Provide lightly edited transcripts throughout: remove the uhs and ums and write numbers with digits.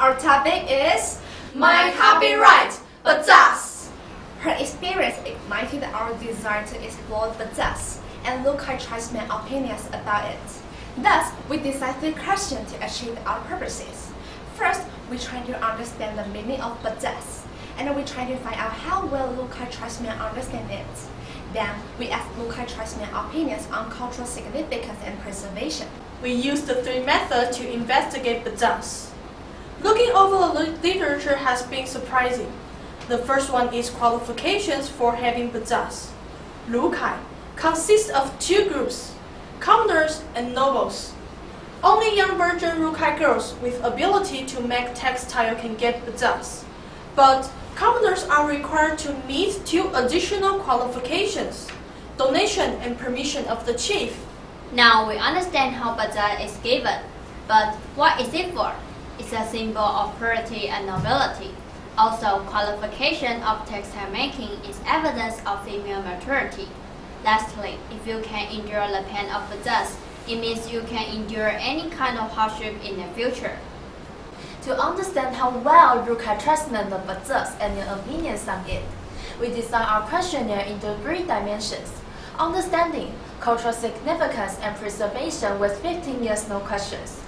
our topic is My Copyright, Pacase. Her experience ignited our desire to explore Pacase and Rukai tribesmen's opinions about it. Thus, we decided to question to achieve our purposes. First, we try to understand the meaning of Pacase, and we try to find out how well Rukai tribesmen understand it. Then, we ask Rukai tribesmen's opinions on cultural significance and preservation. We used the three methods to investigate Pacase. Looking over the literature has been surprising. The first one is qualifications for having Pacase. Rukai consists of two groups, commoners and nobles. Only young virgin Rukai girls with ability to make textile can get Pacase. But commoners are required to meet two additional qualifications, donation and permission of the chief. Now we understand how Pacase is given, but what is it for? It's a symbol of purity and nobility. Also, qualification of textile making is evidence of female maturity. Lastly, if you can endure the pain of Pacase, it means you can endure any kind of hardship in the future. To understand how well Rukai tribesmen know Pacase and their opinions on it, we designed our questionnaire into 3 dimensions: understanding, cultural significance, and preservation with 15 yes/no questions.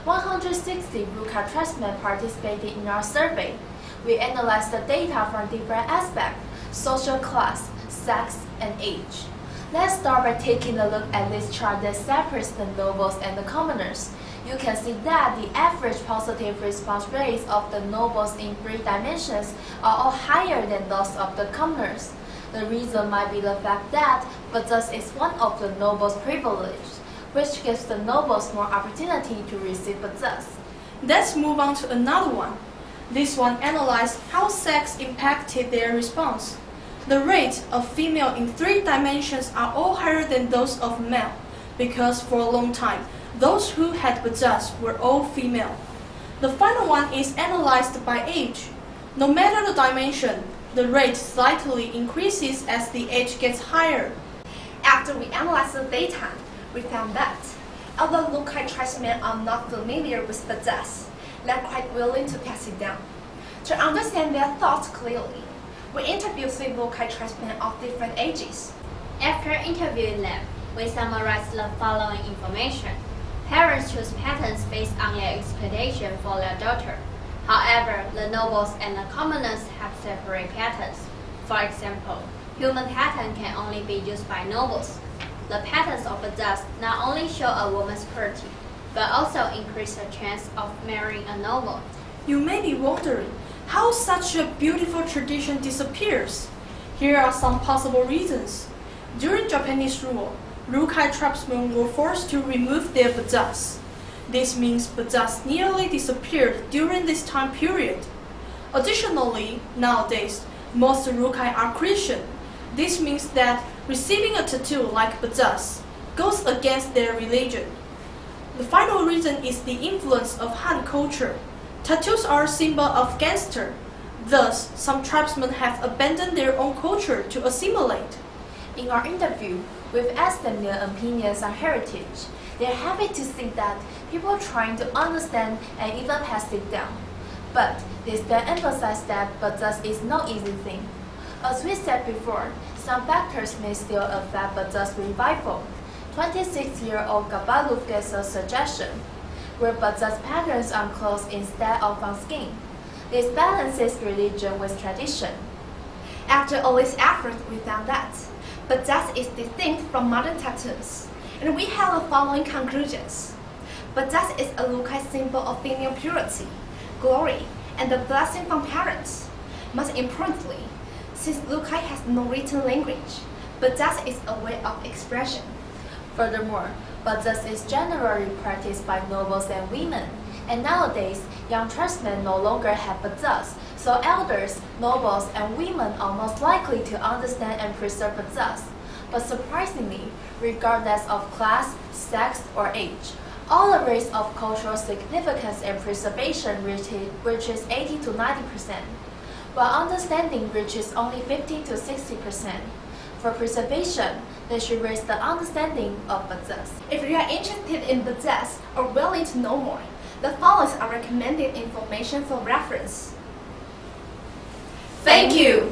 160 Rukai tribesmen participated in our survey. We analyzed the data from different aspects: social class, sex, and age. Let's start by taking a look at this chart that separates the nobles and the commoners. You can see that the average positive response rates of the nobles in 3 dimensions are all higher than those of the commoners. The reason might be the fact that Pacase is one of the nobles' privileges, which gives the nobles more opportunity to receive Pacase. Let's move on to another one. This one analyzed how sex impacted their response. The rates of female in 3 dimensions are all higher than those of male, because for a long time, those who had Pacase were all female. The final one is analyzed by age. No matter the dimension, the rate slightly increases as the age gets higher. After we analyzed the data, we found that although Rukai tribesmen are not familiar with Pacase, they are quite willing to pass it down. To understand their thoughts clearly, we interviewed 3 Rukai tribesmen of different ages. After interviewing them, we summarized the following information. Parents choose patterns based on their expectation for their daughter. However, the nobles and the commoners have separate patterns. For example, human pattern can only be used by nobles. The patterns of Pacase not only show a woman's purity, but also increase the chance of marrying a noble. You may be wondering how such a beautiful tradition disappears. Here are some possible reasons. During Japanese rule, Rukai tribesmen were forced to remove their Pacase. This means Pacase nearly disappeared during this time period. Additionally, nowadays, most Rukai are Christian. This means that receiving a tattoo like Pacase goes against their religion. The final reason is the influence of Han culture. Tattoos are a symbol of gangster. Thus, some tribesmen have abandoned their own culture to assimilate. In our interview, we've asked them their opinions on heritage. They're happy to see that people are trying to understand and even pass it down. But they still emphasize that Pacase is no easy thing. As we said before, some factors may still affect Pacase revival. 26-year-old Gabaluf gets a suggestion: wear Pacase patterns on clothes instead of on skin. This balances religion with tradition. After all this effort, we found that Pacase is distinct from modern tattoos, and we have the following conclusions. Pacase is a Rukai symbol of female purity, glory, and the blessing from parents. Most importantly, since Rukai has no written language, Pacase is a way of expression. Furthermore, Pacase is generally practiced by nobles and women, and nowadays, young tribesmen no longer have Pacase, so elders, nobles, and women are most likely to understand and preserve Pacase. But surprisingly, regardless of class, sex, or age, all the rates of cultural significance and preservation reaches 80 to 90%, while understanding reaches only 50 to 60%. For preservation, they should raise the understanding of Pacase. If you are interested in Pacase or willing to know more, The following are recommended information for reference. Thank you.